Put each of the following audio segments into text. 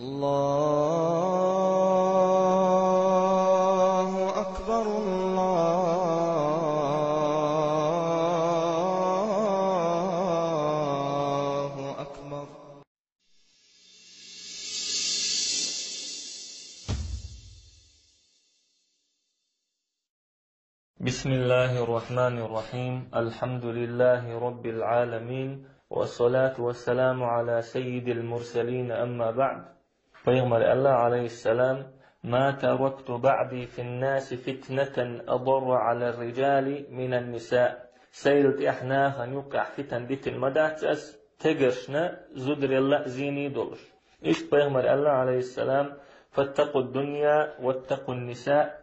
الله أكبر الله أكبر. بسم الله الرحمن الرحيم. الحمد لله رب العالمين، والصلاة والسلام على سيد المرسلين. أما بعد، فيغمر الله عليه السلام: ما تركت بعدي في الناس فتنة أضر على الرجال من النساء. سيلت إحناها نقع فتن بيت المدات تقرشنا زدر الله زيني دولش. إيش فيغمر الله عليه السلام: فاتقوا الدنيا واتقوا النساء.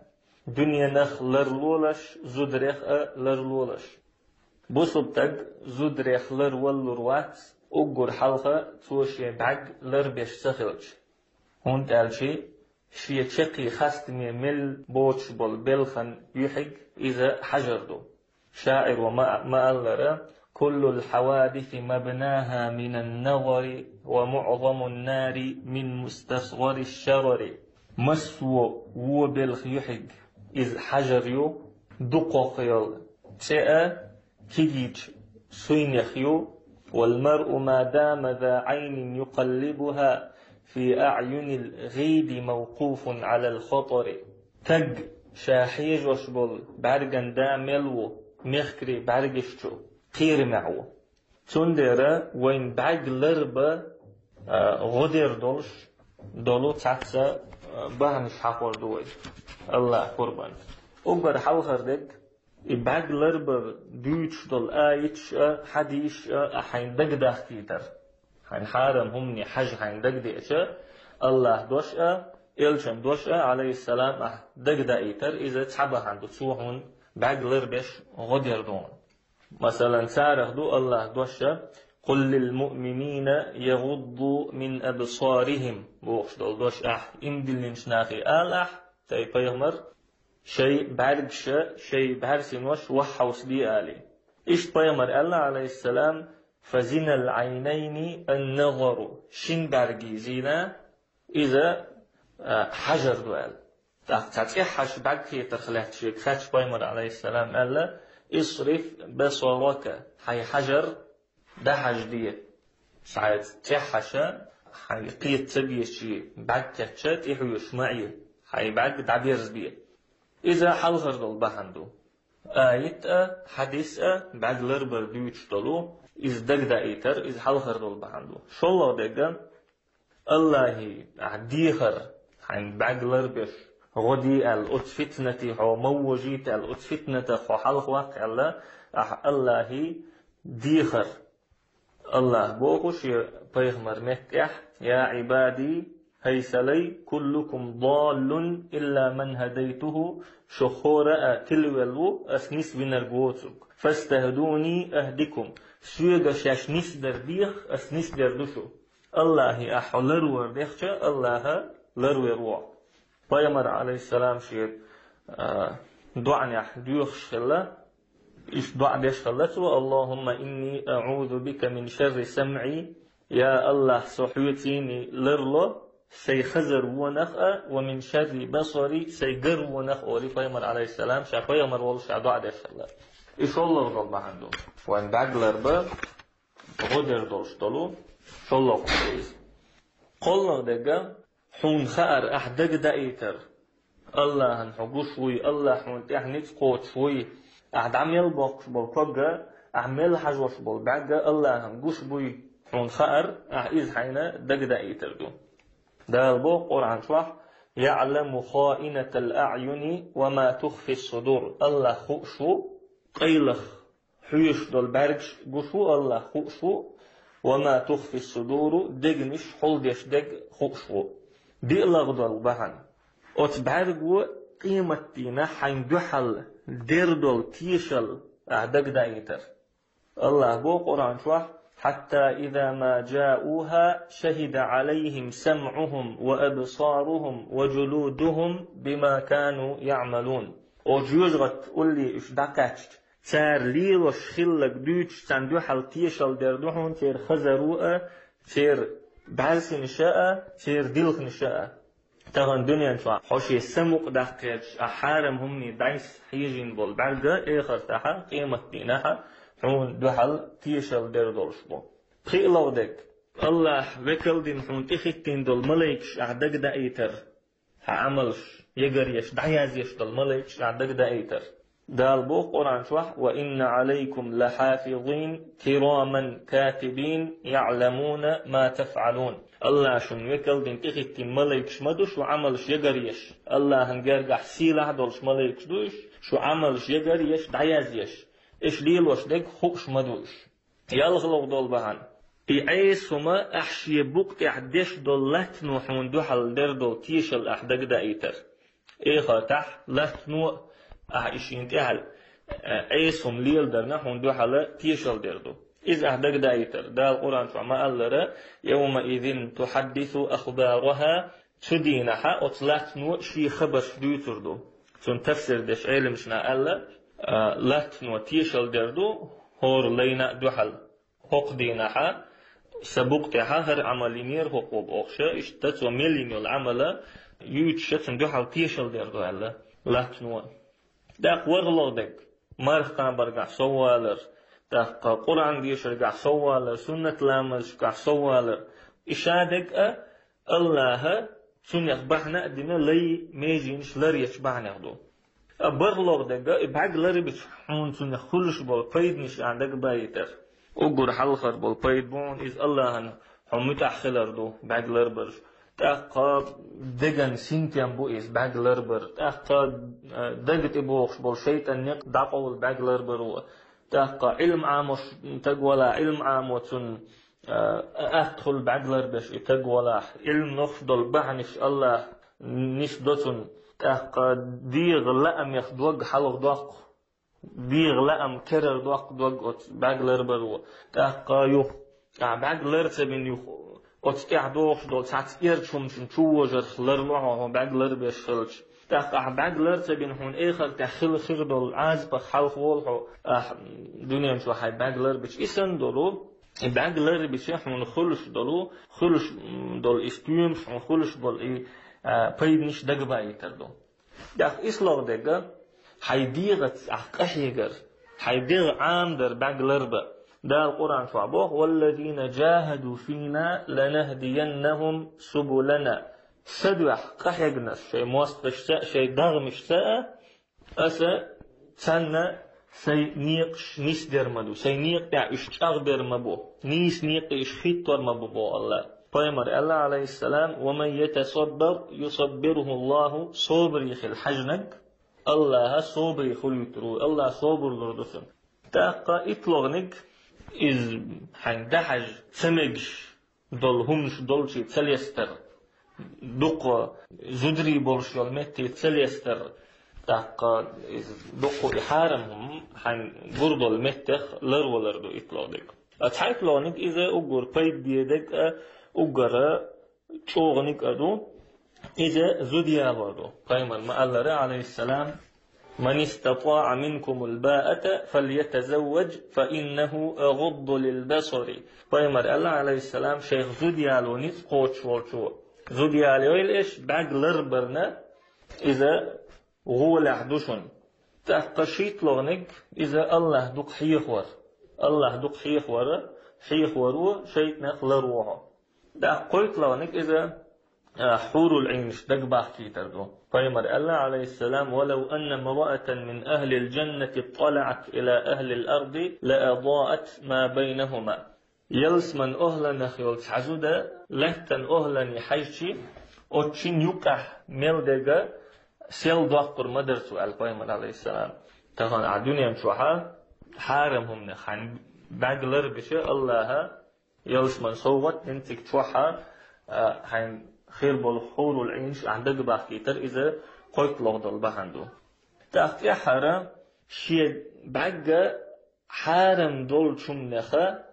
دنيا نخ لرلولش زدريخ لرلولش. بوصبتق زدريخ لرولروات أقر حلقة توشي بعق لربيش سخلج. هون تالشي شي تشقي خاستمي مل بوش بول بلخن يحق إذا حجردو. شاعر وما ألر: كل الحوادث مبناها من النظر، ومعظم النار من مستصغر الشرر. مسو وبلخ يحق إذ حجريو دقوقيل تأ كيجيج سوينيخيو. والمرء ما دام ذا عين يقلبها في أعين الغيب موقوف على الخطر. تج شاحيج وشبل برغن داملو مخكري برغشتو قير معو تندر وين بعق لربة غدر دولش دولو تحسا بهنش حقور دوي الله قربان. أقر حلخر دك بعق لربة دوش دول آيتش حديش حين دق داختيتر حين حارم همني حج حين دق ديش الله دوش إلشن دوش عليه السلام دق دايتر إذا تحبه عنده تسوحون بعق لربش غدر دون. مثلا سارخ دو الله دوش: قل للمؤمنين يغضوا من أبصارهم. بوخش دول دوش إمدلنش ناخي تاي بيغمر شيء بعرقش شيء بعرسين وحوس دي آلي. إيش بيغمر الله عليه السلام: فزن العينين النظر. شين بعرقي زينة إذا حجر دوال تعطي حش بعرقي ترخلات شيء. خاتش بيغمر عليه السلام قال: اصرف بصرك. حي حجر ده حجدية ساعات تحشا حي قيت تبيشي بعد تحشات إحيوش معي حي بعد تعبيرز بيه. إذا حلغر دول بحندو آيت حديث بعد لربر ديوش دولو إذ دق دايتر إذ حلغر دول بحندو شو الله دقا الله عديخر حين بعد لربش غدي الأتفتنة حو موجيت الأتفتنة حو حلق واقع الله ديخر. الله بوخش بيغمر مكح: يا عبادي هيسلي كلكم ضال إلا من هديته. شخورة تلولو أسنس بنرغوتك فاستهدوني أهدكم. سويغ شاشنس درديخ أسنس دردشو. الله أحلر ورديخش الله لروي روح. بيغمر عليه السلام شيء دعني أحديخش الله إيش دعاء بيشخلته: اللهم إني أعوذ بك من شر سمعي. يا الله صحيتيني لرلو سيخزر ونخ، ومن شر بصري سيقر ونخ. ولي فيمر عليه السلام شاقيمر والش دعاء بيشخله. إيش الله ضل بحندو وان بعد لربا غدر دولش دولو شو الله قريز قل دقا حون خار أحدق دايتر. الله هنحقوش وي الله حون تحنيت قوت وي أحد عمل بوكش بالقجة أعمل حجوش بالبعجة. الله هنجوش بوي حون خأر إذ حينا دق يتردو. ده البوق قرآن شرح: يعلم خائنة الأعين وما تخفي الصدور. الله خؤشو قيلخ حيش دول برجش جوشو الله خؤشو وما تخفي الصدور دقنش حلدش دق خؤشو. دي لغضل بحن أتبرجو قيمة دينا حين دحل ديردل تيشل أعدق دايتر. الله بو قرآن شوح: حتى إذا ما جاءوها شهد عليهم سمعهم وأبصارهم وجلودهم بما كانوا يعملون. وجوزغت قولي إش دقاتش تار ليلوش خلق دوش تندوحل تيشل دردوحون تير خزروء تير بعرس نشاء سير ديلخ نشاء تغن دنيا نشوع حوشي السمق دقيق أحارم همني دايس حيجين بول بعرقة إخر تاحا قيمة ديناها حون دوحل تيشل دير دولش بو خيلو دك الله وكل دين حون تخيتين دول ملايكش أعدق دا إيتر عملش يقريش دعيازيش دول ملايكش أعدق دا إيتر دال بو قرآن شوح وإن عليكم لحافظين كراما كاتبين يعلمون ما تفعلون الله شن وكل دين تخيتين ملايكش مدوش وعملش يقريش الله هنقرقح سيلة دولش ملايكش دوش شو عملش يقريش دعيازيش إيش ليلوش دك خوش مدوش يالغلق دول بهان إيس هما أحشي بوقت أحدش دولت نوحون دوحل در دول تيشل أحدق دا إيتر إيخا تح لتنو أحيش ينتهل إيس هم ليل در نحون دوحل تيشل در دو إذ أحدق دا إيتر دا القرآن فما ألر يومئذ تحدث أخبارها تدينها أطلتنو شي خبر شدوتر دو تون تفسير دش علمشنا ألا لتنو تيشل در دو هور لينا دوحل حق دينها سبقتها هر عملينير حقوق أخشى اشتت ومليون العمل يوتشتن دوحل تيشل در دو ألا لتنو داق ورلو دك مرخ كان برقع سوالر داق قرآن ديشر قع سوالر سنة لامش قع سوالر إشادك الله سنة بحنا دينا لي ميجينش لريش بحنا دو برلو دك بعد لري بتحون سنة خلش بول قيد نش عندك بايتر أقول حلخر بول قيد بون إز الله حمت أحخلر دو بعد لربر تاقا دغن سينتيام بو إز بعد لربر تاقا دغت إبوخش بول شيطان نق داقول بعد لربر تاقا علم عاموش تقولا علم عاموتن أدخل بعد لربش تقولا علم نخدل بعنش الله نش دوتن تاقا ديغ لأم يخدوغ حلق دوق ديغ لأم كرر دوق بعد لربر تاقا يخ بعد لرتبين يخ أتعدوش دول ساعات إيرشهم شنشوجر لرنوعه بعد لربش خلش تاقع بعد لرتبين هون آخر تخل خير دول عازب خلق والحو دنيا مش واحد بعد لربش إسن دولو بعد لربش هون خلش دولو خلش دول استيومش هون خلش دول إيه بيدنش دقبا يتردو داق إسلام دقا حيديغت أحيقر حيديغ عام در بعد لربا دا القرآن شعبوه والذين جاهدوا فينا لنهدينهم سبلنا سدوح قحيقنس شيء موسطش شيء دغمش أسا تسنى سي نيقش نيس درمدو سي نيق دع اشتاق درمبو نيس نيق اشخيط درمبو الله فيمر الله عليه السلام ومن يتصبر يصبره الله صبر يخل حجنك الله صبر يخل يترو الله صبر لردسن تاقا اطلغنك إز حين دحج سمجش دول همش دولشي تسليستر دقا زدري بولشيول متي تسليستر دقا إز دقا إحارمهم حين قردول متخ لرولردو إطلادك أتحيط لونك إذا أقر قيد ديدك أقر شوغنك أدو إذا زديا بردو قيما ما الله عليه السلام من استطاع منكم الباءة فليتزوج فإنه أغض للبصر فيمر الله عليه السلام شيخ زوديالو نيس قوتش والشو زوديالو إيش بعد لربرنا إذا غول عدوشن تقشيت لغنك إذا الله دق حيخور الله دق حيخور شيء نخل روحه ده قلت لغنك إذا حور العين دق باحكي تردو فيمر الله عليه السلام ولو أن امرأة من أهل الجنة اطلعت إلى أهل الأرض لأضاءت ما بينهما يلس من أهلا نخيول تعزودا لهتن أهلا يحيشي أتشين يقح ملدقا سيل دقر مدرسو الفيمر عليه السلام تغن عدوني مشوحا حارمهم نخان بعقلر بشي الله يلس من صوت انتك توحا حين خير بالحور والعينش عندك باحكيتر إذا قلت لغضل بهندو تأخي حرام شيء بعجة حرام دول شم نخا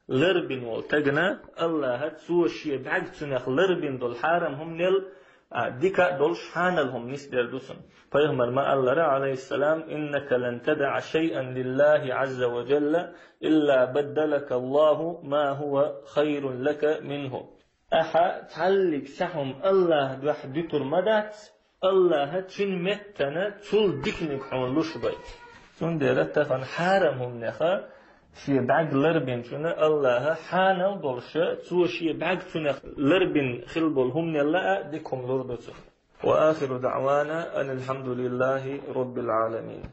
لربين والتجنا الله هتسوى شيء بعجة نخ لربين دول حرام هم نل ديكا دول شانلهم نسدر دوسن فيهمر ما الله عليه السلام إنك لن تدع شيئا لله عز وجل إلا بدلك الله ما هو خير لك منه أحا تعلق سحهم الله دوح دتر مدات الله تشن متنا تول ديكنك حملوش بيت تون ديرت فان حارمهم نخا شي بعد لربين شنا الله حانا ضلشة تو شي بعد شنا لربين خلبل هم نلا ديكم لردته وآخر دعوانا أن الحمد لله رب العالمين.